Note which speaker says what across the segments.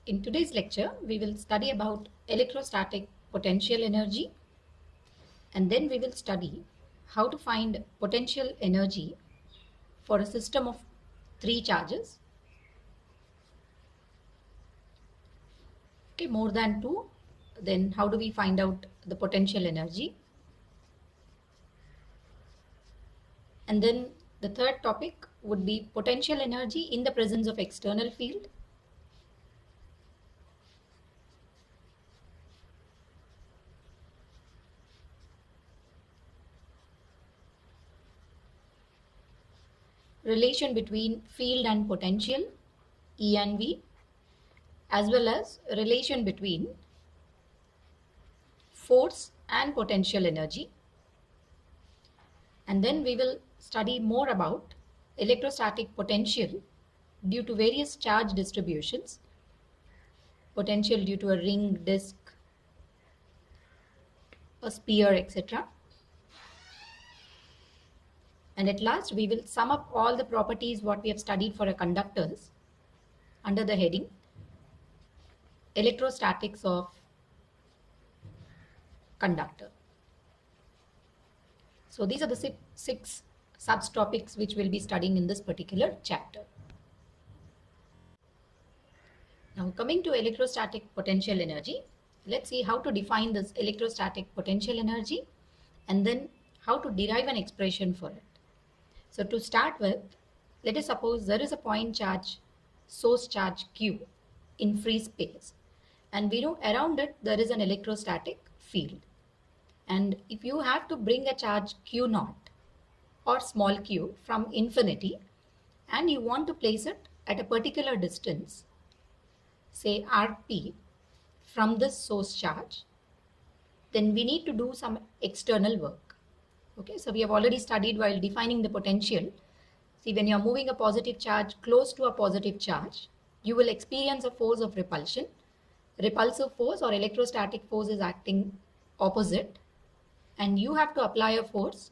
Speaker 1: In today's lecture, we will study about electrostatic potential energy, and then we will study how to find potential energy for a system of three charges. Okay, more than two, then how do we find out the potential energy? And then the third topic would be potential energy in the presence of external field. Relation between field and potential, E and V, as well as relation between force and potential energy. And then we will study more about electrostatic potential due to various charge distributions, potential due to a ring, disk, a sphere, etc. And at last, we will sum up all the properties what we have studied for a conductors under the heading electrostatics of conductor. So these are the six subtopics which we'll be studying in this particular chapter. Now coming to electrostatic potential energy, let's see how to define this electrostatic potential energy and then how to derive an expression for it. So to start with, let us suppose there is a point charge, source charge Q in free space, and we know around it there is an electrostatic field. And if you have to bring a charge Q naught or small q from infinity and you want to place it at a particular distance, say Rp, from this source charge, then we need to do some external work. Okay, so we have already studied while defining the potential. See, when you are moving a positive charge close to a positive charge, you will experience a force of repulsion. Repulsive force or electrostatic force is acting opposite, and you have to apply a force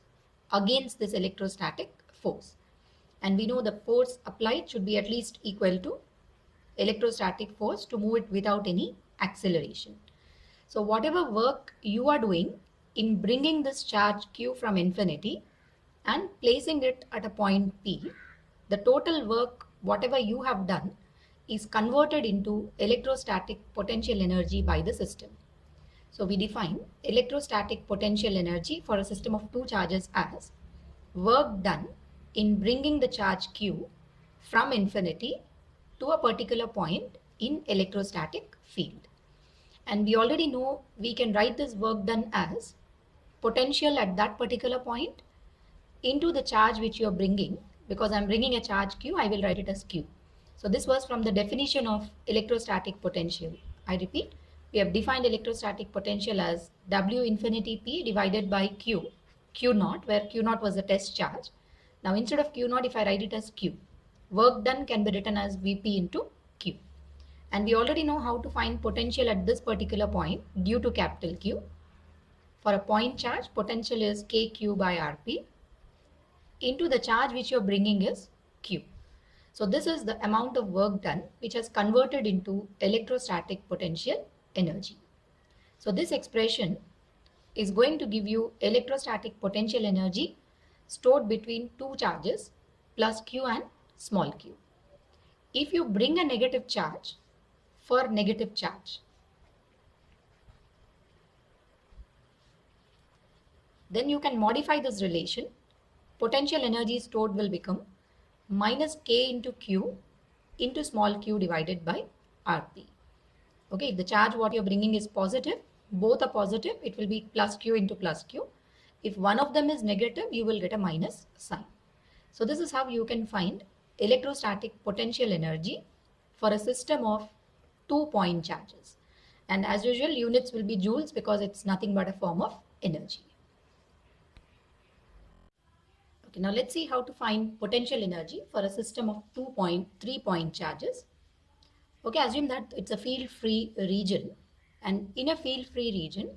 Speaker 1: against this electrostatic force. And we know the force applied should be at least equal to electrostatic force to move it without any acceleration. So whatever work you are doing in bringing this charge Q from infinity and placing it at a point P, the total work, whatever you have done, is converted into electrostatic potential energy by the system. So we define electrostatic potential energy for a system of two charges as work done in bringing the charge Q from infinity to a particular point in electrostatic field. And we already know we can write this work done as potential at that particular point into the charge which you are bringing. Because I'm bringing a charge Q, I will write it as Q. So this was from the definition of electrostatic potential. I repeat, we have defined electrostatic potential as W infinity P divided by Q, Q naught, where Q naught was a test charge. Now instead of Q naught, if I write it as Q, work done can be written as Vp into Q. And we already know how to find potential at this particular point due to capital Q. For a point charge, potential is kq by Rp into the charge which you're bringing is Q. So this is the amount of work done which has converted into electrostatic potential energy. So this expression is going to give you electrostatic potential energy stored between two charges plus Q and small q. If you bring a negative charge for negative charge, then you can modify this relation. Potential energy stored will become minus K into Q into small q divided by Rp. Okay, if the charge what you're bringing is positive, both are positive, it will be plus Q into plus Q. If one of them is negative, you will get a minus sign. So this is how you can find electrostatic potential energy for a system of 2-point charges. And as usual, units will be joules because it's nothing but a form of energy. Okay, now let's see how to find potential energy for a system of 3-point charges. Okay, assume that it's a field-free region, and in a field-free region,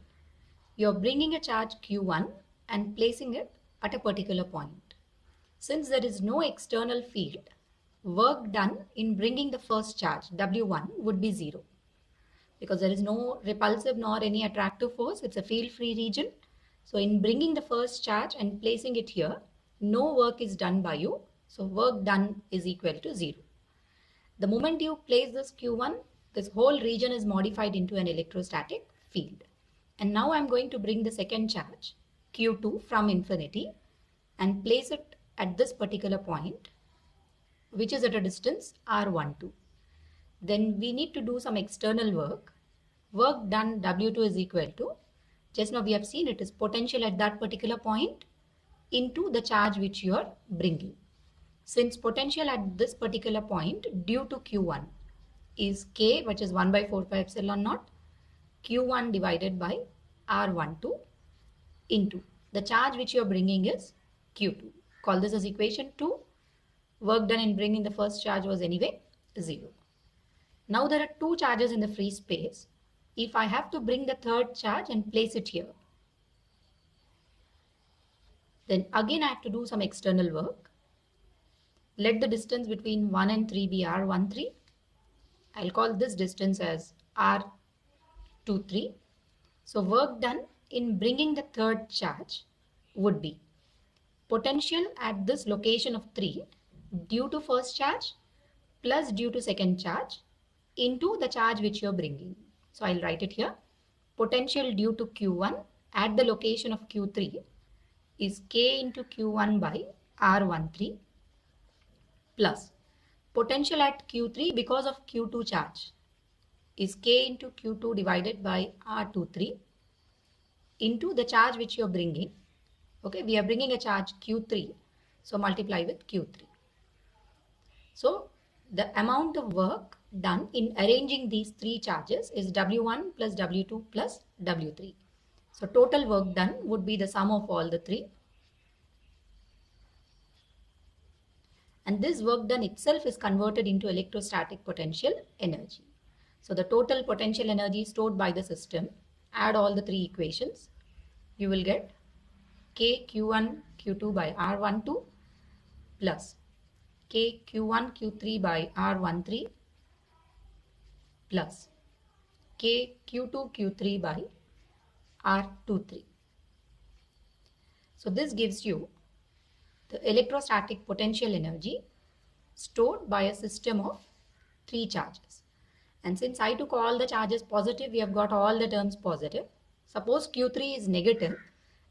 Speaker 1: you're bringing a charge Q1 and placing it at a particular point. Since there is no external field, work done in bringing the first charge, W1, would be 0. Because there is no repulsive nor any attractive force, it's a field-free region. So in bringing the first charge and placing it here, no work is done by you. So work done is equal to 0. The moment you place this Q1, this whole region is modified into an electrostatic field. And now I'm going to bring the second charge, Q2, from infinity and place it at this particular point, which is at a distance R12. Then we need to do some external work. Work done W2 is equal to, just now we have seen it is potential at that particular point into the charge which you are bringing. Since potential at this particular point due to Q1 is K, which is 1 by 4 pi epsilon naught, Q1 divided by R12 into the charge which you are bringing is Q2. Call this as equation 2. Work done in bringing the first charge was anyway 0. Now there are two charges in the free space. If I have to bring the third charge and place it here, then again I have to do some external work. Let the distance between 1 and 3 be R13. I'll call this distance as R23. So work done in bringing the third charge would be potential at this location of 3 due to first charge plus due to second charge into the charge which you're bringing. So I'll write it here. Potential due to Q1 at the location of Q3 is K into Q1 by R13 plus potential at Q3 because of Q2 charge is K into Q2 divided by R23 into the charge which you're bringing. Okay, we are bringing a charge Q3, so multiply with Q3. So the amount of work done in arranging these three charges is W1 plus W2 plus W3. So total work done would be the sum of all the three. And this work done itself is converted into electrostatic potential energy. So the total potential energy stored by the system, add all the three equations, you will get K Q1 Q2 by R12 plus K Q1 Q3 by R13 plus K Q2 Q3 by R23. So this gives you the electrostatic potential energy stored by a system of three charges. And since I took all the charges positive, we have got all the terms positive. Suppose Q3 is negative,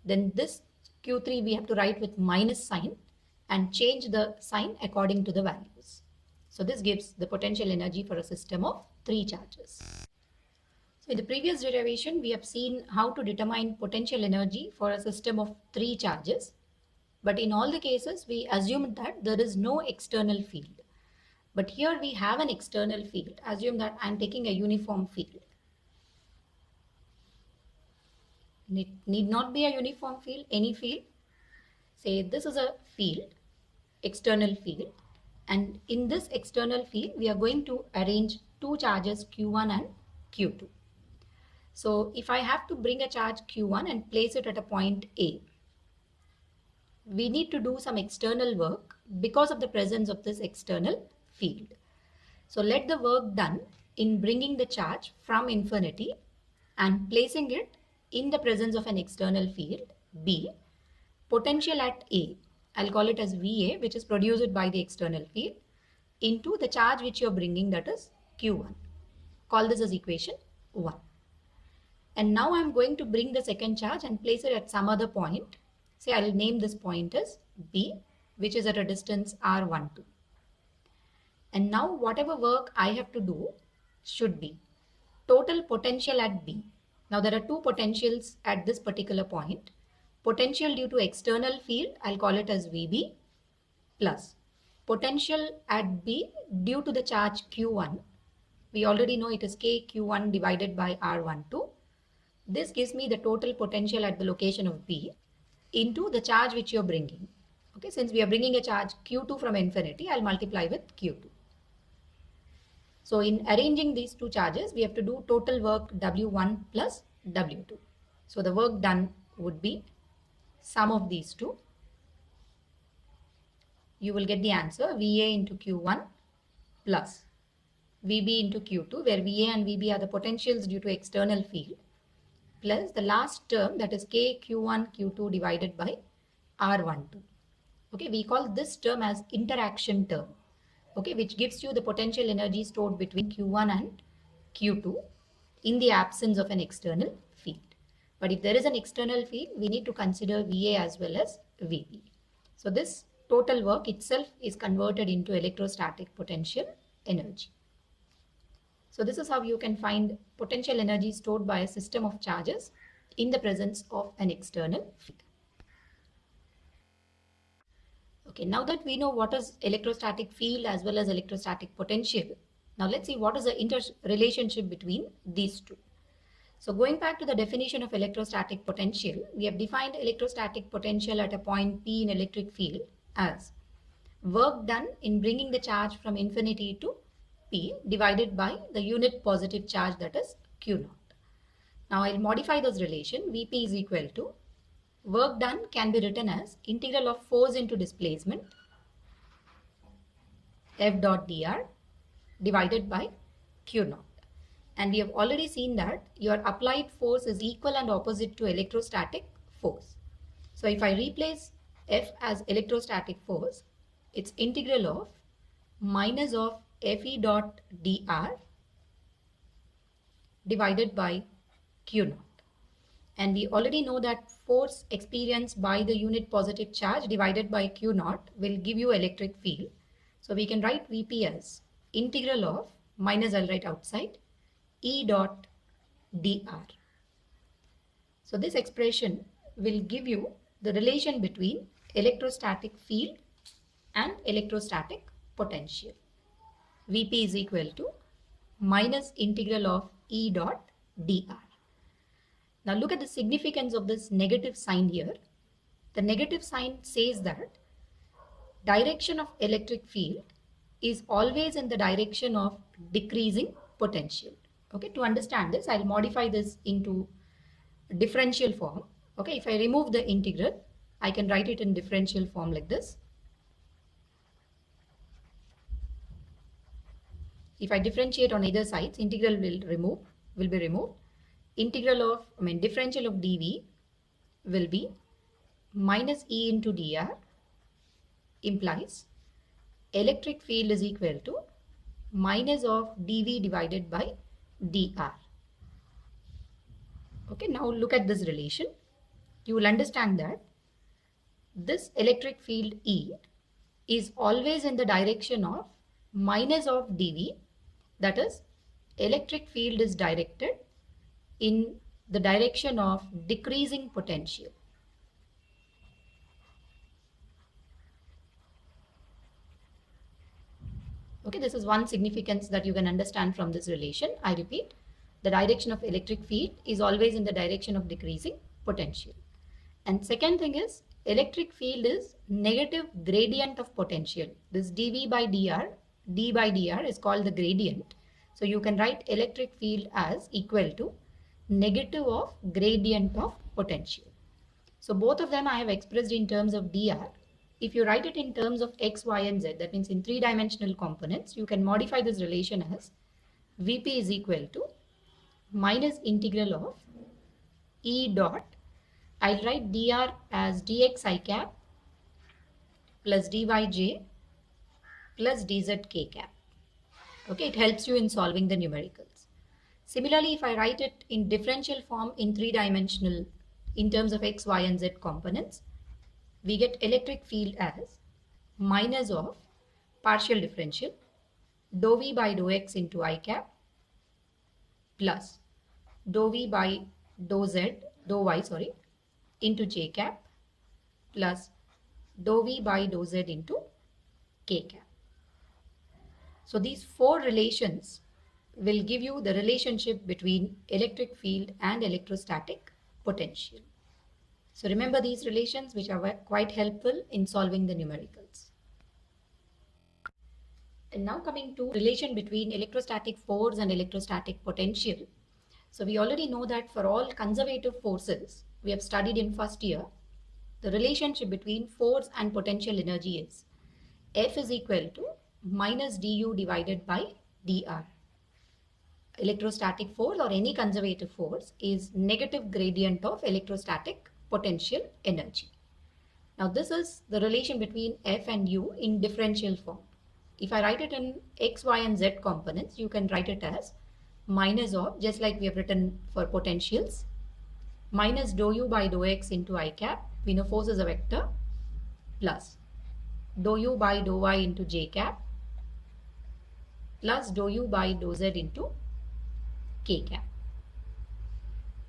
Speaker 1: then this Q3 we have to write with minus sign and change the sign according to the values. So this gives the potential energy for a system of three charges. So in the previous derivation, we have seen how to determine potential energy for a system of three charges. But in all the cases, we assumed that there is no external field. But here we have an external field. Assume that I am taking a uniform field. It need not be a uniform field, any field. Say this is a field, external field. And in this external field, we are going to arrange two charges Q1 and Q2. So if I have to bring a charge Q1 and place it at a point A, we need to do some external work because of the presence of this external field. So let the work done in bringing the charge from infinity and placing it in the presence of an external field B, potential at A, I'll call it as VA, which is produced by the external field, into the charge which you're bringing, that is Q1. Call this as equation 1. And now I'm going to bring the second charge and place it at some other point. Say I'll name this point as B, which is at a distance R12. And now whatever work I have to do should be total potential at B. Now there are two potentials at this particular point. Potential due to external field, I'll call it as VB, plus potential at B due to the charge Q1. We already know it is K Q1 divided by R12. This gives me the total potential at the location of B into the charge which you're bringing. Okay, since we are bringing a charge Q2 from infinity, I'll multiply with Q2. So in arranging these two charges, we have to do total work W1 plus W2. So the work done would be sum of these two. You will get the answer VA into Q1 plus VB into Q2, where VA and VB are the potentials due to external field, plus the last term, that is K Q1 Q2 divided by R12. Okay, we call this term as interaction term, okay, which gives you the potential energy stored between Q1 and Q2 in the absence of an external field. But if there is an external field, we need to consider VA as well as VB. So this total work itself is converted into electrostatic potential energy. So this is how you can find potential energy stored by a system of charges in the presence of an external field. Okay, now that we know what is electrostatic field as well as electrostatic potential, now let's see what is the interrelationship between these two. So going back to the definition of electrostatic potential, we have defined electrostatic potential at a point P in electric field as work done in bringing the charge from infinity to P divided by the unit positive charge, that is Q naught. Now I'll modify this relation. Vp is equal to work done can be written as integral of force into displacement F dot dr divided by Q naught. And we have already seen that your applied force is equal and opposite to electrostatic force. So if I replace F as electrostatic force, it's integral of minus of Fe dot dr divided by Q naught. And we already know that force experienced by the unit positive charge divided by Q naught will give you electric field. So we can write Vp as integral of minus, I'll write outside, E dot dr. So this expression will give you the relation between electrostatic field and electrostatic potential. Vp is equal to minus integral of E dot dr. Now look at the significance of this negative sign here. The negative sign says that direction of electric field is always in the direction of decreasing potential. Okay, to understand this, I'll modify this into differential form. Okay, if I remove the integral, I can write it in differential form like this. If I differentiate on either sides, integral will be removed. Integral of, differential of dV will be minus E into dr implies electric field is equal to minus of dV divided by dr. Okay, now look at this relation. You will understand that this electric field E is always in the direction of minus of dV, that is electric field is directed in the direction of decreasing potential. Okay, this is one significance that you can understand from this relation. I repeat, the direction of electric field is always in the direction of decreasing potential. And second thing is, electric field is negative gradient of potential. This dV by dr, d by dr is called the gradient. So you can write electric field as equal to negative of gradient of potential. So both of them I have expressed in terms of dr. If you write it in terms of x, y and z, that means in three-dimensional components, you can modify this relation as Vp is equal to minus integral of E dot, I'll write dr as dx I cap plus dyj plus dz k cap. Okay, it helps you in solving the numericals. Similarly, if I write it in differential form in three-dimensional in terms of x, y and z components, we get electric field as minus of partial differential dou v by dou x into I cap plus dou v by dou y into j cap plus dou v by dou z into k cap. So these four relations will give you the relationship between electric field and electrostatic potential. So remember these relations, which are quite helpful in solving the numericals. And now coming to relation between electrostatic force and electrostatic potential. So we already know that for all conservative forces we have studied in first year, the relationship between force and potential energy is F is equal to minus du divided by dr. Electrostatic force or any conservative force is negative gradient of electrostatic potential energy. Now this is the relation between F and U in differential form. If I write it in X, Y and Z components, you can write it as minus of, just like we have written for potentials, minus dou U by dou X into I cap, we know force is a vector, plus dou U by dou Y into J cap, plus dou U by dou Z into K cap.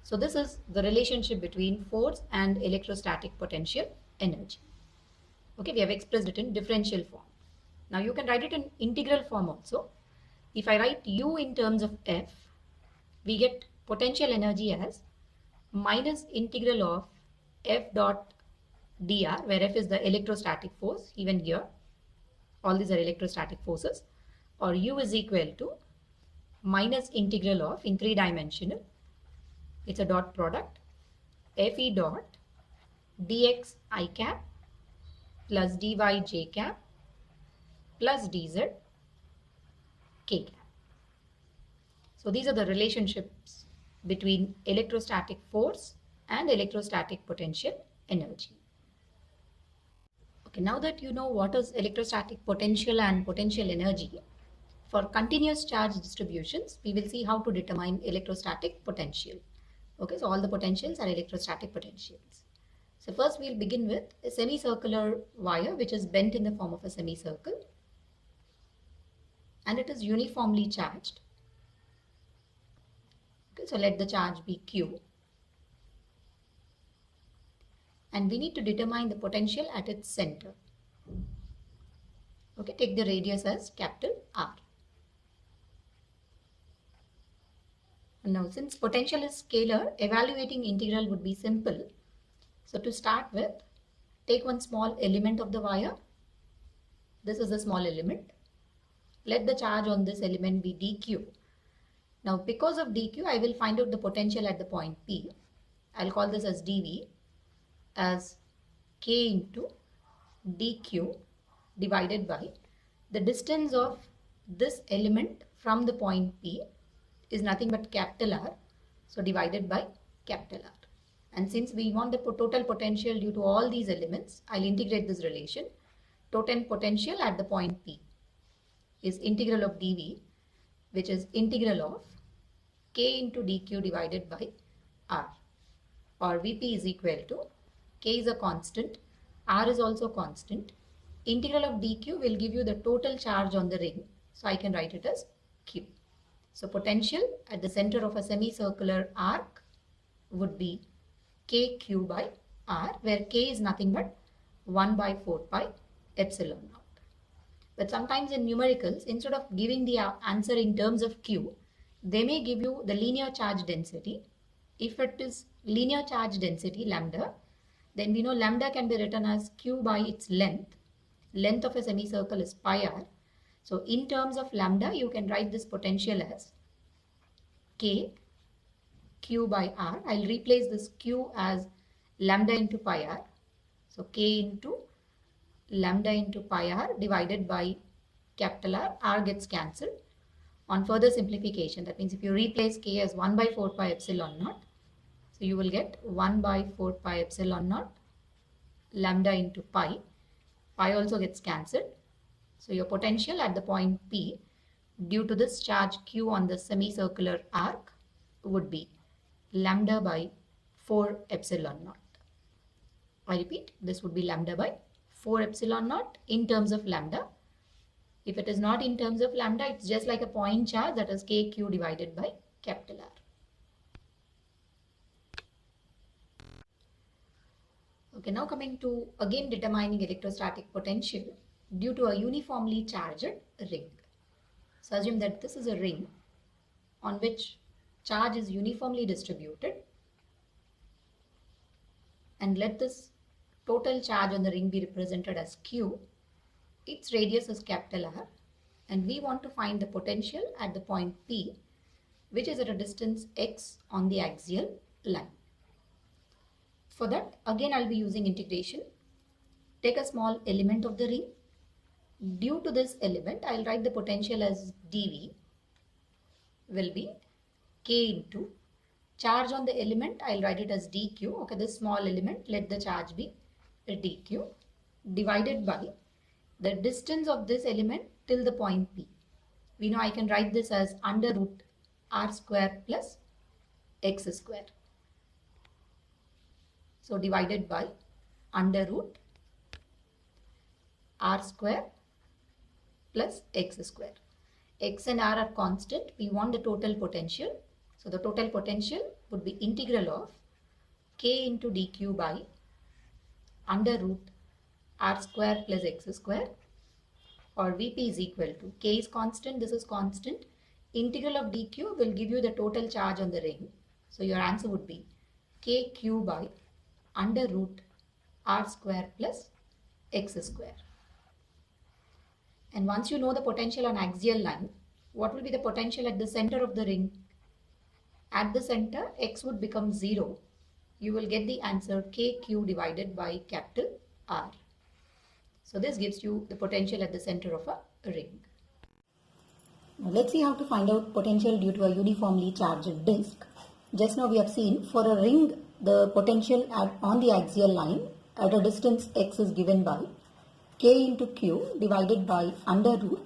Speaker 1: So this is the relationship between force and electrostatic potential energy. Okay, we have expressed it in differential form. Now you can write it in integral form also. If I write U in terms of F, we get potential energy as minus integral of F dot dr, where F is the electrostatic force, even here all these are electrostatic forces, or U is equal to minus integral of, in 3-dimensional, it's a dot product, Fe dot dx I cap plus dy j cap plus dz k cap. So these are the relationships between electrostatic force and electrostatic potential energy. Okay, now that you know what is electrostatic potential and potential energy, for continuous charge distributions, we will see how to determine electrostatic potential. Okay, so all the potentials are electrostatic potentials. So first we'll begin with a semicircular wire which is bent in the form of a semicircle and it is uniformly charged. Okay, so let the charge be Q. And we need to determine the potential at its center. Okay, take the radius as capital R. Now, since potential is scalar, evaluating integral would be simple. So to start with, take one small element of the wire. This is a small element. Let the charge on this element be dq. Now, because of dq, I will find out the potential at the point P. I'll call this as dV as k into dq divided by the distance of this element from the point P is nothing but capital R, so divided by capital R. And since we want the total potential due to all these elements, I'll integrate this relation. Total potential at the point P is integral of dV, which is integral of k into dq divided by R, or Vp is equal to k is a constant, R is also constant. Integral of dq will give you the total charge on the ring, so I can write it as Q. So potential at the center of a semicircular arc would be kq by R, where k is nothing but 1 by 4 pi epsilon naught. But sometimes in numericals, instead of giving the answer in terms of q, they may give you the linear charge density. If it is linear charge density lambda, then we know lambda can be written as q by its length. Length of a semicircle is pi r. So in terms of lambda, you can write this potential as k q by r. I'll replace this q as lambda into pi r. So k into lambda into pi r divided by capital R. R gets cancelled. On further simplification, that means if you replace k as 1 by 4 pi epsilon naught, so you will get 1 by 4 pi epsilon naught lambda into pi. Pi also gets cancelled. So your potential at the point P due to this charge Q on the semicircular arc would be lambda by 4 epsilon naught. I repeat, this would be lambda by 4 epsilon naught in terms of lambda. If it is not in terms of lambda, it's just like a point charge, that is kq divided by capital R. Okay, now coming to again determining electrostatic potential due to a uniformly charged ring. So assume that this is a ring on which charge is uniformly distributed, and let this total charge on the ring be represented as Q. Its radius is capital R, and we want to find the potential at the point P, which is at a distance x on the axial line. For that, again I'll be using integration. Take a small element of the ring. due to this element, I'll write the potential as dV will be K into charge on the element. I'll write it as dq. Okay, this small element, let the charge be dq divided by the distance of this element till the point P. We know I can write this as under root r square plus x square. So divided by under root r square plus x square. X and r are constant. We want the total potential. So the total potential would be integral of k into dq by under root r square plus x square, or Vp is equal to k is constant, this is constant. Integral of dq will give you the total charge on the ring. So your answer would be kq by under root r square plus x square. And once you know the potential on axial line, what will be the potential at the center of the ring? At the center, x would become 0. You will get the answer kq divided by capital R. So this gives you the potential at the center of a ring.
Speaker 2: Now let's see how to find out potential due to a uniformly charged disk. Just now we have seen for a ring, the potential on the axial line at a distance x is given by k into q divided by under root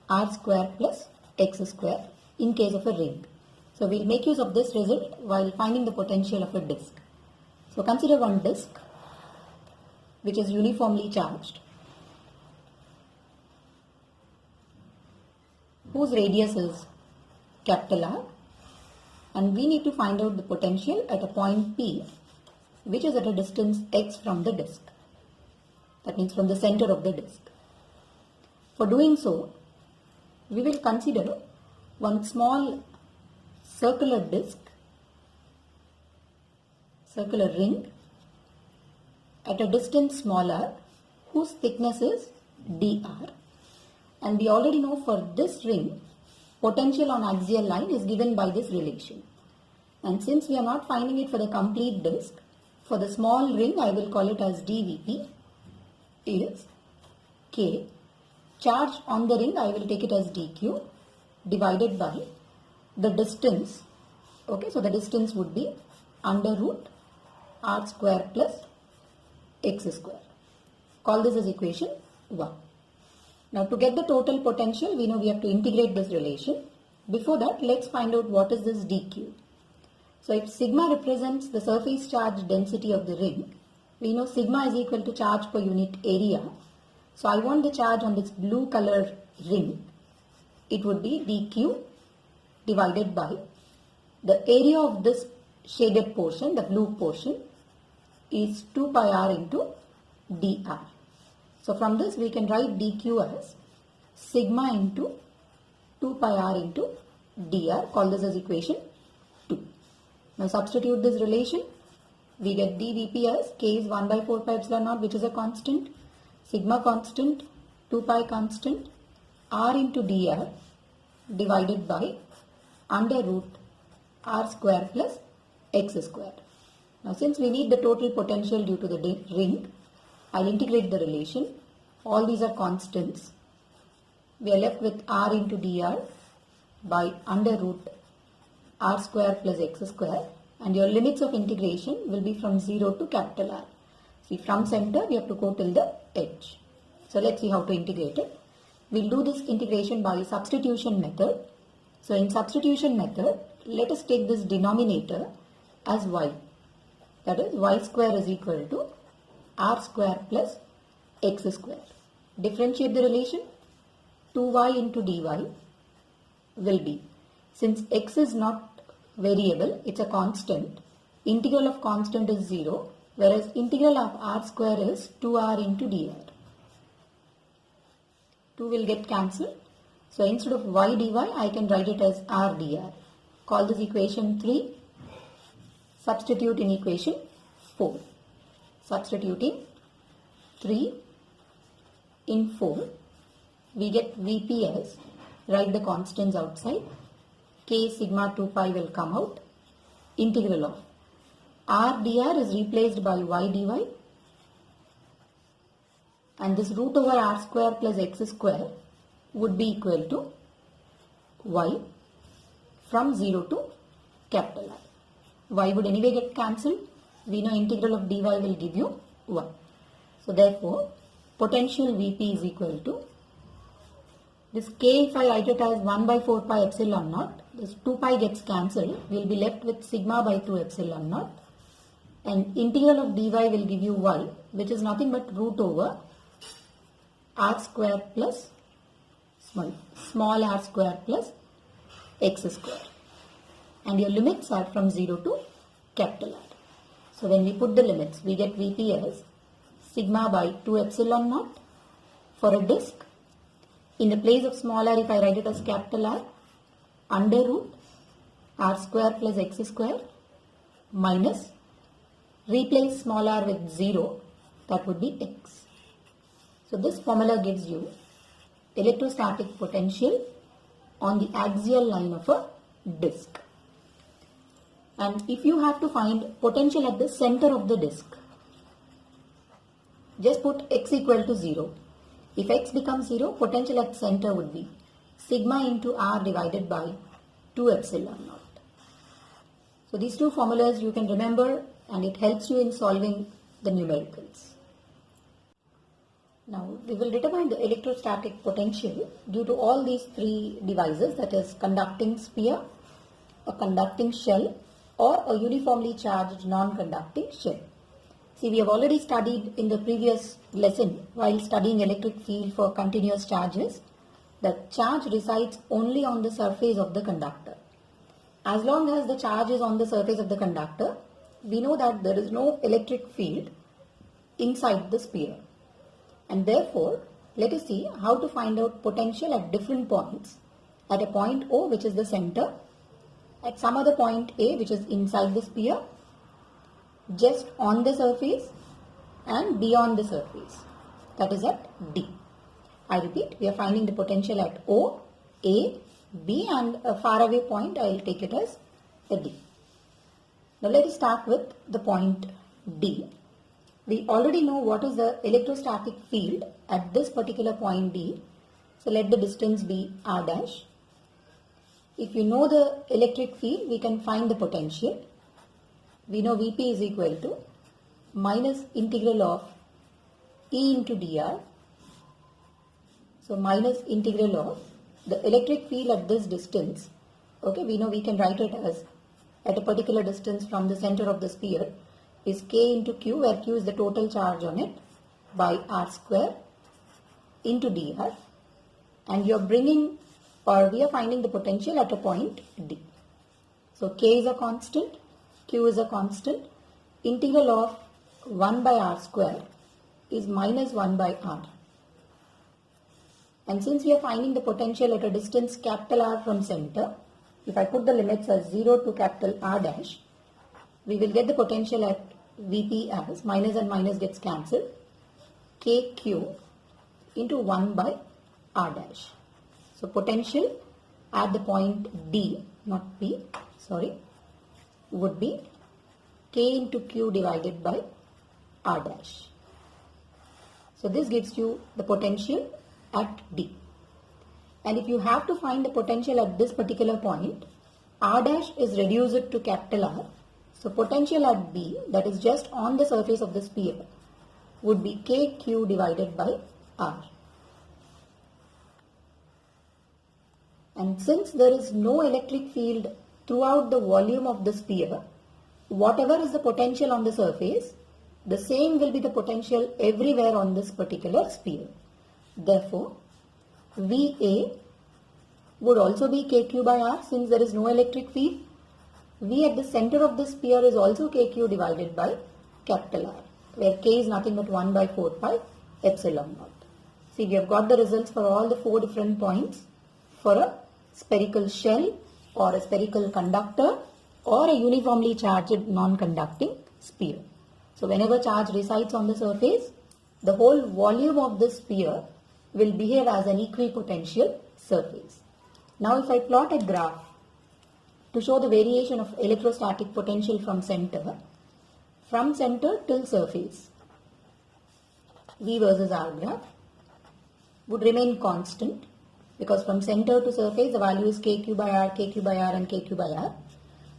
Speaker 2: r square plus x square in case of a ring. So we'll make use of this result while finding the potential of a disk. So consider one disk which is uniformly charged, whose radius is capital R, and we need to find out the potential at a point P which is at a distance x from the disk. That means from the center of the disk. For doing so, we will consider one small circular disk, circular ring at a distance smaller whose thickness is dr. And we already know for this ring, potential on axial line is given by this relation. And since we are not finding it for the complete disk, for the small ring I will call it as dVp is k. Charge on the ring I will take it as dq divided by the distance. Okay, so the distance would be under root r square plus x square. Call this as equation 1. Now to get the total potential, we know we have to integrate this relation. Before that, let's find out what is this dq. So if sigma represents the surface charge density of the ring, we know sigma is equal to charge per unit area. So I want the charge on this blue color ring. It would be dq divided by the area of this shaded portion, the blue portion, is 2 pi r into dr. So from this we can write dq as sigma into 2 pi r into dr. Call this as equation 2. Now substitute this relation. We get dVp as k is 1 by 4 pi epsilon naught, which is a constant, sigma constant, 2 pi constant, r into dr divided by under root r square plus x square. Now since we need the total potential due to the ring, I'll integrate the relation. All these are constants. We are left with r into dr by under root r square plus x square, and your limits of integration will be from 0 to capital R. See, from center we have to go till the edge. So let's see how to integrate it. We'll do this integration by substitution method. So in substitution method, let us take this denominator as y. That is, y square is equal to r square plus x square. Differentiate the relation. 2y into dy will be, since x is not variable, it's a constant, integral of constant is 0, whereas integral of r square is 2r into dr. 2 will get cancelled. So instead of y dy, I can write it as r dr. Call this equation 3. Substitute in equation 4. Substituting 3 in 4, we get Vp as, write the constants outside, k sigma 2 pi will come out, integral of r dr is replaced by y dy, and this root over r square plus x square would be equal to y from 0 to capital R. Y would anyway get cancelled. We know integral of dy will give you 1. So therefore, potential Vp is equal to this k, if I write it as 1 by 4 pi epsilon naught, this 2 pi gets cancelled. We will be left with sigma by 2 epsilon naught. And integral of dy will give you y, which is nothing but root over r square plus small r square plus x square. And your limits are from 0 to capital R. So when we put the limits, we get Vp as sigma by 2 epsilon naught for a disk. In the place of small r, if I write it as capital R, under root r square plus x square minus, replace small r with 0, that would be x. So this formula gives you electrostatic potential on the axial line of a disk. And if you have to find potential at the center of the disk, just put x equal to 0. If x becomes 0, potential at center would be sigma into r divided by 2 epsilon naught. So these two formulas you can remember, and it helps you in solving the numericals. Now we will determine the electrostatic potential due to all these three devices, that is conducting sphere, a conducting shell, or a uniformly charged non-conducting shell. See, we have already studied in the previous lesson while studying electric field for continuous charges that charge resides only on the surface of the conductor. As long as the charge is on the surface of the conductor, we know that there is no electric field inside the sphere. And therefore, let us see how to find out potential at different points. At a point O, which is the center, at some other point A, which is inside the sphere, just on the surface, and beyond the surface, that is at D. I repeat, we are finding the potential at O, A, B, and a faraway point, I will take it as a D. Now let us start with the point D. We already know what is the electrostatic field at this particular point D. So let the distance be r dash. If you know the electric field, we can find the potential. We know Vp is equal to minus integral of E into dr. So minus integral of the electric field at this distance. Okay, we know we can write it as at a particular distance from the center of the sphere is k into q, where q is the total charge on it, by r square into dr. And you are bringing, or we are finding the potential at a point D. So k is a constant, q is a constant, integral of 1 by r square is minus 1 by r. And since we are finding the potential at a distance capital R from center, if I put the limits as 0 to capital R dash, we will get the potential at Vp as minus and minus gets cancelled, kq into 1 by r dash. So potential at the point D, not P, sorry, would be k into q divided by r dash. So this gives you the potential at D. And if you have to find the potential at this particular point, r dash is reduced to capital R. So potential at B, that is just on the surface of the sphere, would be kq divided by r. And since there is no electric field throughout the volume of the sphere, whatever is the potential on the surface, the same will be the potential everywhere on this particular sphere. Therefore, VA would also be kq by r since there is no electric field. V at the center of the sphere is also kq divided by capital R, where k is nothing but 1 by 4 pi epsilon naught. See, we have got the results for all the 4 different points for a spherical shell or a spherical conductor or a uniformly charged non-conducting sphere. So whenever charge resides on the surface, the whole volume of the sphere will behave as an equipotential surface. Now if I plot a graph to show the variation of electrostatic potential from center till surface. V versus R graph would remain constant, because from center to surface the value is kq by r, kq by r and kq by r.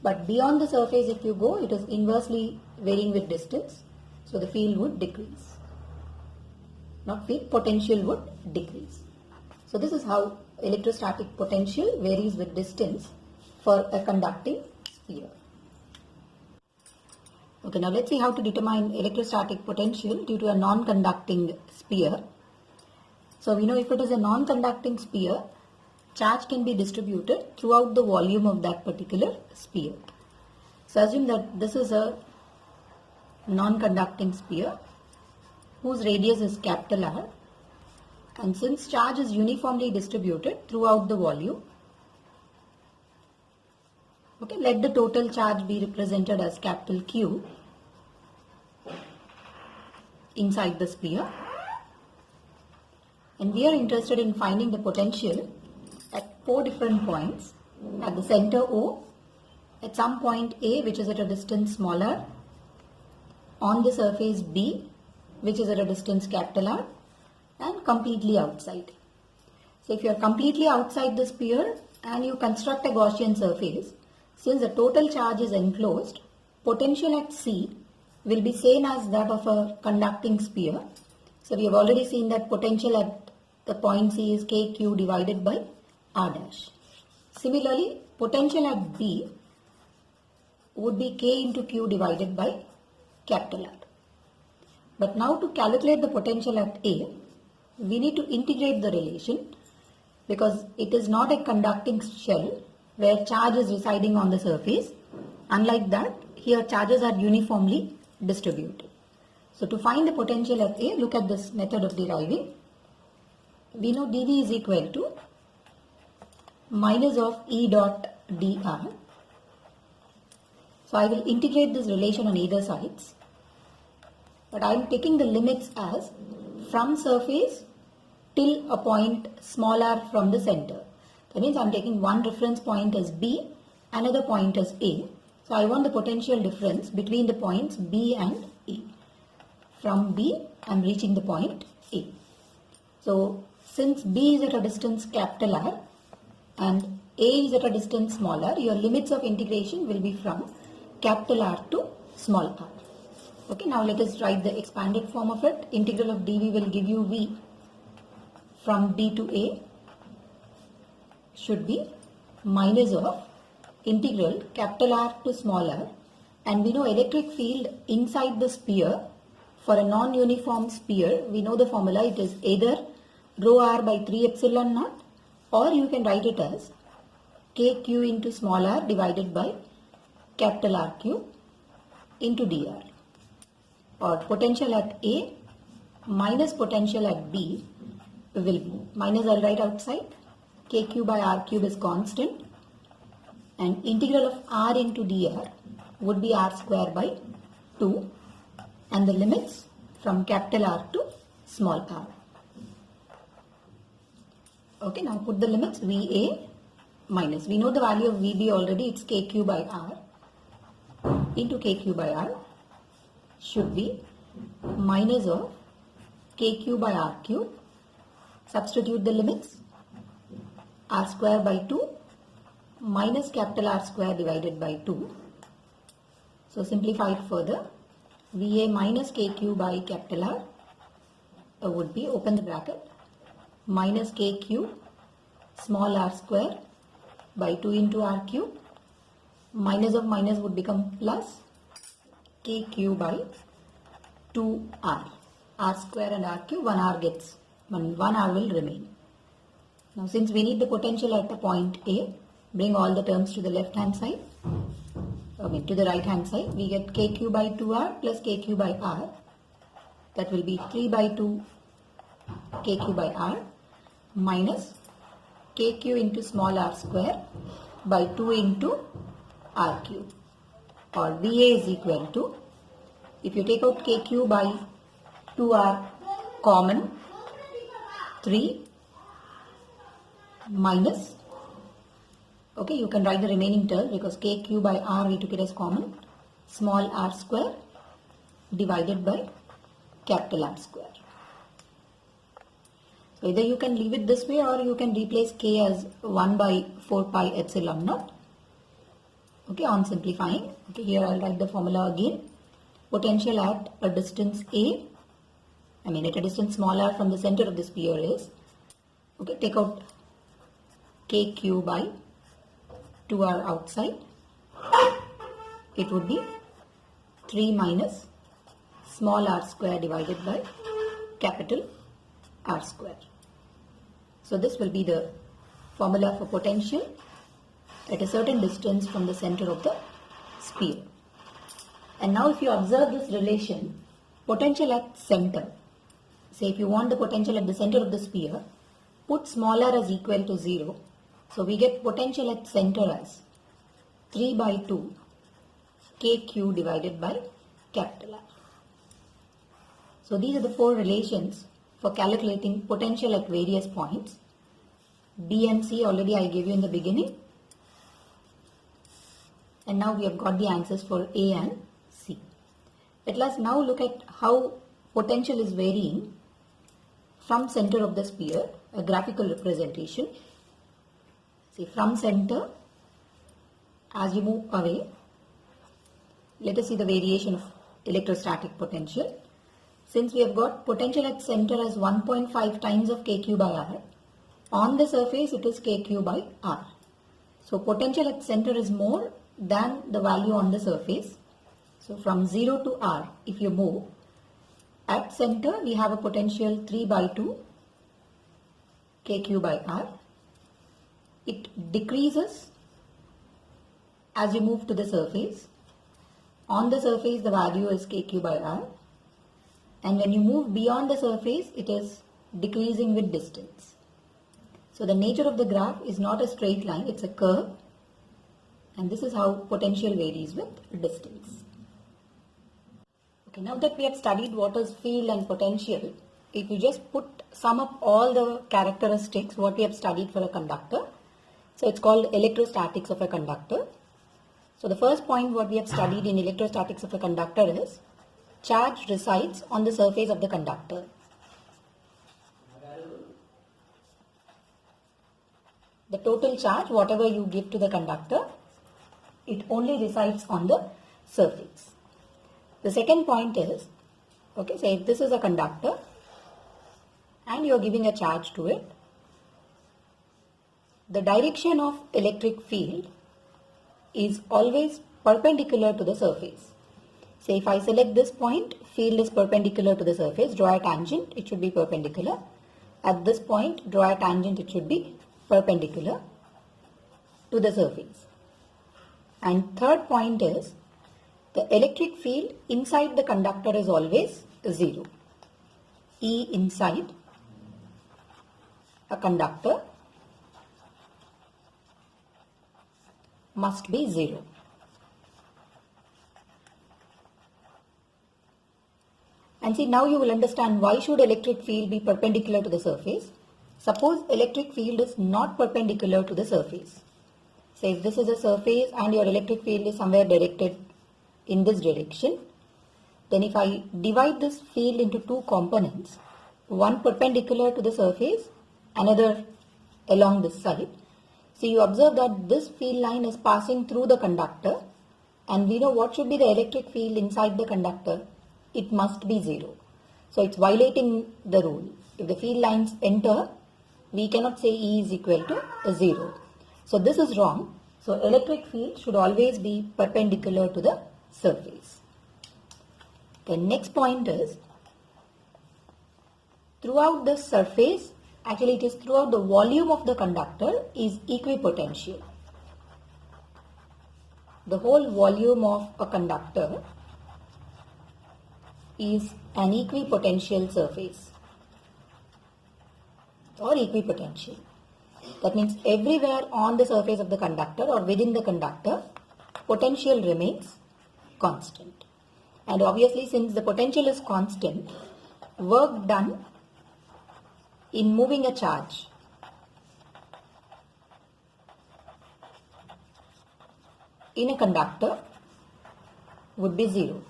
Speaker 2: But beyond the surface if you go, it is inversely varying with distance. So the field would decrease. Not field, potential would decrease. So this is how electrostatic potential varies with distance for a conducting sphere. Okay, now let's see how to determine electrostatic potential due to a non-conducting sphere. So we know if it is a non-conducting sphere, charge can be distributed throughout the volume of that particular sphere. So assume that this is a non-conducting sphere whose radius is capital R, and since charge is uniformly distributed throughout the volume, okay, let the total charge be represented as capital Q inside the sphere, and we are interested in finding the potential at 4 different points: at the center O, at some point A which is at a distance smaller, on the surface B which is at a distance capital R, and completely outside. So if you are completely outside the sphere and you construct a Gaussian surface, since the total charge is enclosed, potential at C will be same as that of a conducting sphere. So we have already seen that potential at the point C is kq divided by r dash. Similarly, potential at B would be k into q divided by capital R. But now to calculate the potential at A, we need to integrate the relation, because it is not a conducting shell where charge is residing on the surface. Unlike that, here charges are uniformly distributed. So to find the potential at A, look at this method of deriving. We know dV is equal to minus of E dot dr. So I will integrate this relation on either sides, but I am taking the limits as from surface till a point smaller from the center. That means I am taking one reference point as B, another point as A. So I want the potential difference between the points B and A. From B I am reaching the point A. So since B is at a distance capital R and A is at a distance smaller, your limits of integration will be from capital R to small r. Okay, now let us write the expanded form of it. Integral of dV will give you V from B to A should be minus of integral capital R to small r, and we know electric field inside the sphere for a non-uniform sphere, we know the formula, it is either rho r by 3 epsilon naught, or you can write it as kq into small r divided by capital R cube into dr, or potential at A minus potential at B will be, minus I'll write outside, kq by r cube is constant, and integral of r into dr would be r square by 2, and the limits from capital R to small r. Okay, now put the limits VA minus, we know the value of VB already, it's kq by r into kq by r should be minus of kq by r cube. Substitute the limits, r square by 2 minus capital R square divided by 2. So simplify it further, VA minus kq by capital R would be, open the bracket, minus kq small r square by 2 into r cube, minus of minus would become plus kq by 2r, r square and r cube, 1 r gets, 1 r will remain. Now since we need the potential at the point A, bring all the terms to the left hand side, to the right hand side, we get kq by 2r plus kq by r, that will be 3 by 2 kq by r minus kq into small r square by 2 into r cube, or VA is equal to, if you take out kq by 2r common, 3 minus, okay, you can write the remaining term because kq by r we took it as common, small r square divided by capital R square. So either you can leave it this way or you can replace K as 1 by 4 pi epsilon naught. Okay, on simplifying. Okay, here I'll write the formula again. Potential at a distance A, at a distance smaller from the center of the sphere is, okay, take out KQ by 2R outside. It would be 3 minus small r square divided by capital R square. So this will be the formula for potential at a certain distance from the center of the sphere. And now if you observe this relation, potential at center, say if you want the potential at the center of the sphere, put small r as equal to 0. So we get potential at center as 3 by 2 KQ divided by capital R. So these are the four relations for calculating potential at various points. B and C already I gave you in the beginning. And now we have got the answers for A and C. Let us now look at how potential is varying from center of the sphere, a graphical representation. See, from center, as you move away, let us see the variation of electrostatic potential. Since we have got potential at center as 1.5 times of KQ by R, on the surface it is KQ by R. So potential at center is more than the value on the surface. So from 0 to R, if you move, at center we have a potential 3 by 2 KQ by R. It decreases as you move to the surface. On the surface the value is KQ by R. And when you move beyond the surface, it is decreasing with distance. So the nature of the graph is not a straight line, it's a curve. And this is how potential varies with distance. Okay, now that we have studied what is field and potential, if you just sum up all the characteristics what we have studied for a conductor, so it's called electrostatics of a conductor. So the first point what we have studied in electrostatics of a conductor is charge resides on the surface of the conductor. The total charge, whatever you give to the conductor, it only resides on the surface. The second point is, okay, say if this is a conductor and you are giving a charge to it, the direction of electric field is always perpendicular to the surface. Say if I select this point, field is perpendicular to the surface, draw a tangent, it should be perpendicular. At this point, draw a tangent, it should be perpendicular to the surface. And third point is, the electric field inside the conductor is always 0. E inside a conductor must be 0. And see, now you will understand why should electric field be perpendicular to the surface. Suppose electric field is not perpendicular to the surface. Say if this is a surface and your electric field is somewhere directed in this direction, then if I divide this field into two components, one perpendicular to the surface, another along this side. So you observe that this field line is passing through the conductor, and we know what should be the electric field inside the conductor. It must be 0. So it's violating the rule. If the field lines enter, we cannot say E is equal to 0. So this is wrong. So electric field should always be perpendicular to the surface. The next point is, throughout the surface, actually it is throughout the volume of the conductor is equipotential. The whole volume of a conductor is an equipotential surface or equipotential. That means everywhere on the surface of the conductor or within the conductor, potential remains constant. And obviously, since the potential is constant, work done in moving a charge in a conductor would be 0.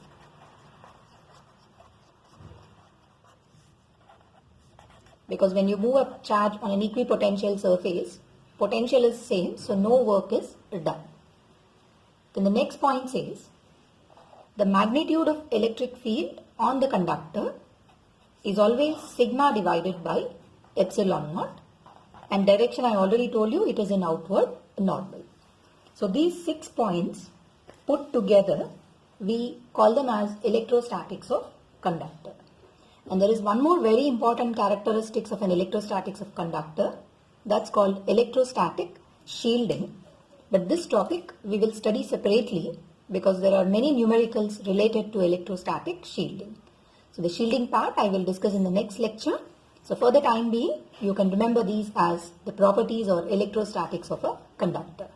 Speaker 2: because when you move a charge on an equipotential surface, potential is same, so no work is done. Then the next point says, the magnitude of electric field on the conductor is always sigma divided by epsilon naught, and direction I already told you, it is in outward normal. So these 6 points put together, we call them as electrostatics of conductor. And there is one more very important characteristics of an electrostatics of conductor, that's called electrostatic shielding. But this topic we will study separately because there are many numericals related to electrostatic shielding. So the shielding part I will discuss in the next lecture. So for the time being, you can remember these as the properties or electrostatics of a conductor.